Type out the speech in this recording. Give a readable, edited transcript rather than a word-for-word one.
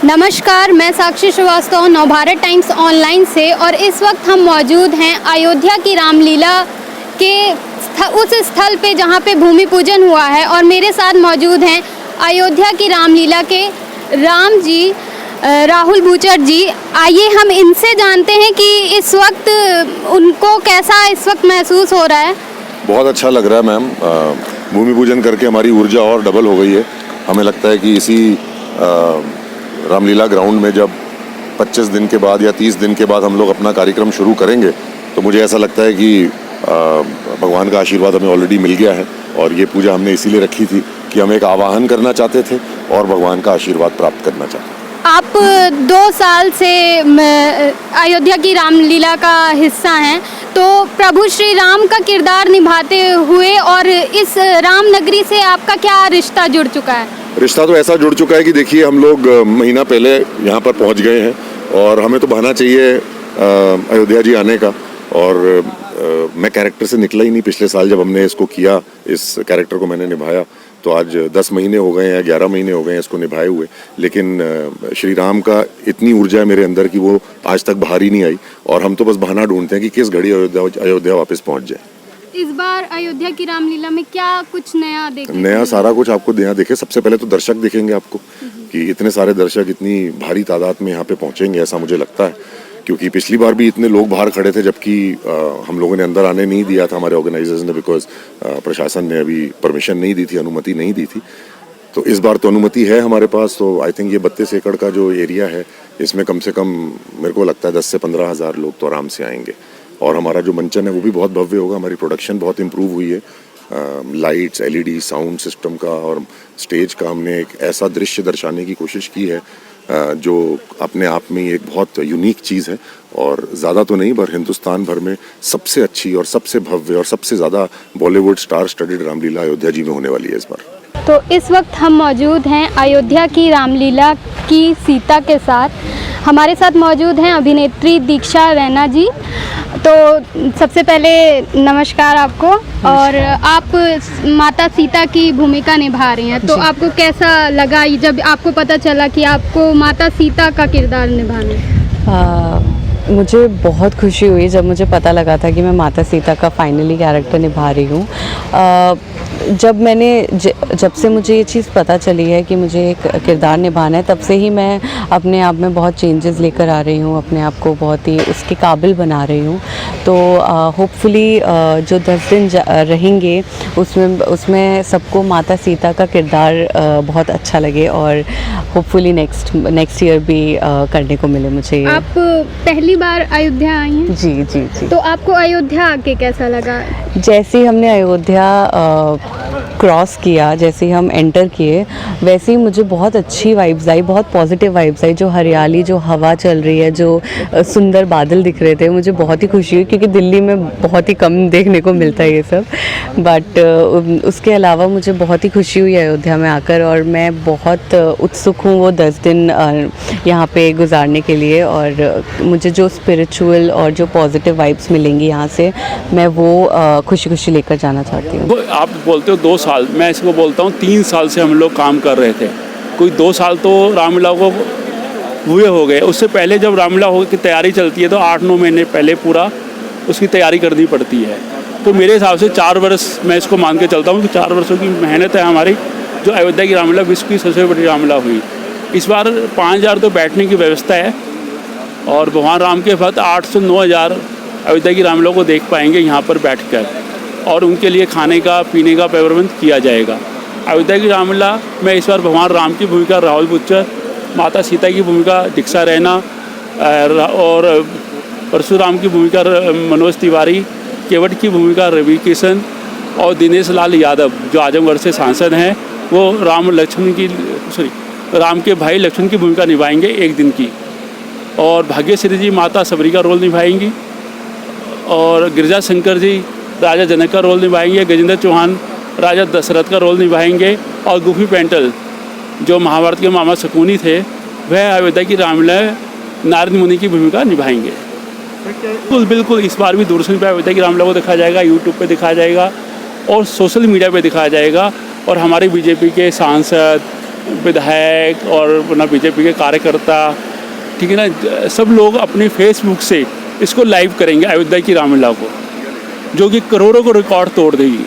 नमस्कार, मैं साक्षी Srivastava Navbharat times online से, और इस वक्त हम मौजूद हैं अयोध्या की रामलीला के उस स्थल पे जहां पे भूमि पूजन हुआ है। और मेरे साथ मौजूद हैं अयोध्या की रामलीला के राम जी, राहुल बूचर जी। आइए हम इनसे जानते हैं कि इस वक्त उनको कैसा इस वक्त महसूस हो रहा है। बहुत अच्छा लग रहा है मैम। भूमि पूजन करके हमारी ऊर्जा और डबल हो गई है। हमें लगता है कि इसी रामलीला ग्राउंड में जब 25 दिन के बाद या 30 दिन के बाद हम लोग अपना कार्यक्रम शुरू करेंगे, तो मुझे ऐसा लगता है कि भगवान का आशीर्वाद हमें ऑलरेडी मिल गया है। और ये पूजा हमने इसीलिए रखी थी कि हम एक आवाहन करना चाहते थे और भगवान का आशीर्वाद प्राप्त करना चाहते थे। आप 2 साल से अयोध्या की रामलीला का हिस्सा हैं, तो प्रभु श्री राम का किरदार निभाते हुए और इस राम नगरी से आपका क्या रिश्ता जुड़ चुका है? रिश्ता तो ऐसा जुड़ चुका है कि देखिए, हम लोग महीना पहले यहाँ पर पहुँच गए हैं और हमें तो बहाना चाहिए अयोध्या जी आने का। और मैं कैरेक्टर से निकला ही नहीं। पिछले साल जब हमने इसको किया, इस कैरेक्टर को मैंने निभाया, तो आज 10 महीने हो गए हैं, 11 महीने हो गए हैं इसको निभाए हुए। लेकिन श्री राम का इतनी ऊर्जा है मेरे अंदर कि वो आज तक बाहर ही नहीं आई। और हम तो बस बहाना ढूंढते हैं कि किस घड़ी अयोध्या वापस पहुँच जाए। इस बार अयोध्या की रामलीला में क्या कुछ नया देखने? नया सारा कुछ आपको नया देखे। सबसे पहले तो दर्शक दिखेंगे आपको, कि इतने सारे दर्शक इतनी भारी तादाद में यहाँ पे पहुँचेंगे, ऐसा मुझे लगता है। क्योंकि पिछली बार भी इतने लोग बाहर खड़े थे, जबकि हम लोगों ने अंदर आने नहीं दिया था, हमारे ऑर्गेनाइजर्स ने, बिकॉज प्रशासन ने अभी परमिशन नहीं दी थी, अनुमति नहीं दी थी। तो इस बार तो अनुमति है हमारे पास। तो आई थिंक ये 32 एकड़ का जो एरिया है, इसमें कम से कम मेरे को लगता है 10 से 15 हज़ार लोग तो आराम से आएंगे। और हमारा जो मंचन है वो भी बहुत भव्य होगा। हमारी प्रोडक्शन बहुत इम्प्रूव हुई है। लाइट्स, LED, साउंड सिस्टम का और स्टेज का हमने एक ऐसा दृश्य दर्शाने की कोशिश की है जो अपने आप में एक बहुत यूनिक चीज़ है। और ज़्यादा तो नहीं, पर हिंदुस्तान भर में सबसे अच्छी और सबसे भव्य और सबसे ज़्यादा बॉलीवुड स्टार स्टडेड रामलीला अयोध्या जी में होने वाली है इस बार। तो इस वक्त हम मौजूद हैं अयोध्या की रामलीला की सीता के साथ। हमारे साथ मौजूद हैं अभिनेत्री दीक्षा रैना जी। तो सबसे पहले नमस्कार आपको। और आप माता सीता की भूमिका निभा रही हैं, तो आपको कैसा लगा जब आपको पता चला कि आपको माता सीता का किरदार निभाना है? मुझे बहुत खुशी हुई जब मुझे पता लगा था कि मैं माता सीता का फाइनली कैरेक्टर निभा रही हूँ। जब से मुझे ये चीज़ पता चली है कि मुझे एक किरदार निभाना है, तब से ही मैं अपने आप में बहुत चेंजेस लेकर आ रही हूँ, अपने आप को बहुत ही उसके काबिल बना रही हूँ। तो होपफुली जो 10 दिन रहेंगे उसमें सबको माता सीता का किरदार बहुत अच्छा लगे और होपफुली नेक्स्ट ईयर भी करने को मिले मुझे। आप पहली बार अयोध्या आई हैं? जी जी जी। तो आपको अयोध्या आके कैसा लगा? जैसे ही हमने अयोध्या क्रॉस किया, जैसे ही हम एंटर किए, वैसे ही मुझे बहुत अच्छी वाइब्स आई, बहुत पॉजिटिव वाइब्स आई। जो हरियाली, जो हवा चल रही है, जो सुंदर बादल दिख रहे थे, मुझे बहुत ही खुशी हुई, क्योंकि दिल्ली में बहुत ही कम देखने को मिलता है ये सब। बट उसके अलावा मुझे बहुत ही खुशी हुई अयोध्या में आकर, और मैं बहुत उत्सुक हूँ वो 10 दिन यहाँ पे गुजारने के लिए। और मुझे जो स्पिरिचुअल और जो पॉजिटिव वाइब्स मिलेंगी यहाँ से, मैं वो खुशी खुशी लेकर जाना चाहती हूँ। आप बोलते हो 2 साल, मैं इसको बोलता हूँ 3 साल से हम लोग काम कर रहे थे। कोई 2 साल तो रामलीला को हुए हो गए। उससे पहले जब रामलीला की तैयारी चलती है तो 8-9 महीने पहले पूरा उसकी तैयारी करनी पड़ती है। तो मेरे हिसाब से 4 वर्ष मैं इसको मान के चलता हूँ कि 4 वर्षों की मेहनत है हमारी, जो अयोध्या की रामलीला विश्व की सबसे बड़ी रामलीला हुई। इस बार 5000 तो बैठने की व्यवस्था है, और भगवान राम के भक्त 8 से 9000 अयोध्या की रामलीला को देख पाएंगे यहाँ पर बैठकर, और उनके लिए खाने का पीने का प्रबंध किया जाएगा। अयोध्या की रामलीला में इस बार भगवान राम की भूमिका राहुल बुच्चर, माता सीता की भूमिका दीक्षा रैना, और परशुराम की भूमिका मनोज तिवारी, केवट की भूमिका रवि किशन, और दिनेश लाल यादव जो आजमगढ़ से सांसद हैं, वो राम के भाई लक्ष्मण की भूमिका निभाएंगे एक दिन की। और भाग्यश्री जी माता सबरी का रोल निभाएंगी और गिरिजा शंकर जी राजा जनक का रोल निभाएंगे, गजेंद्र चौहान राजा दशरथ का रोल निभाएंगे और गुफी पेंटल जो महाभारत के मामा शकुनी थे वह अयोध्या की रामलीला नारद मुनि की भूमिका निभाएंगे। बिल्कुल बिल्कुल इस बार भी दूरदर्शन पे अयोध्या की रामलीला को दिखाया जाएगा, यूट्यूब पे दिखाया जाएगा और सोशल मीडिया पे दिखाया जाएगा। और हमारे बीजेपी के सांसद, विधायक और अपना बीजेपी के कार्यकर्ता, ठीक है ना, सब लोग अपने फेसबुक से इसको लाइव करेंगे अयोध्या की रामलीला को, जो कि करोड़ों को रिकॉर्ड तोड़ देगी।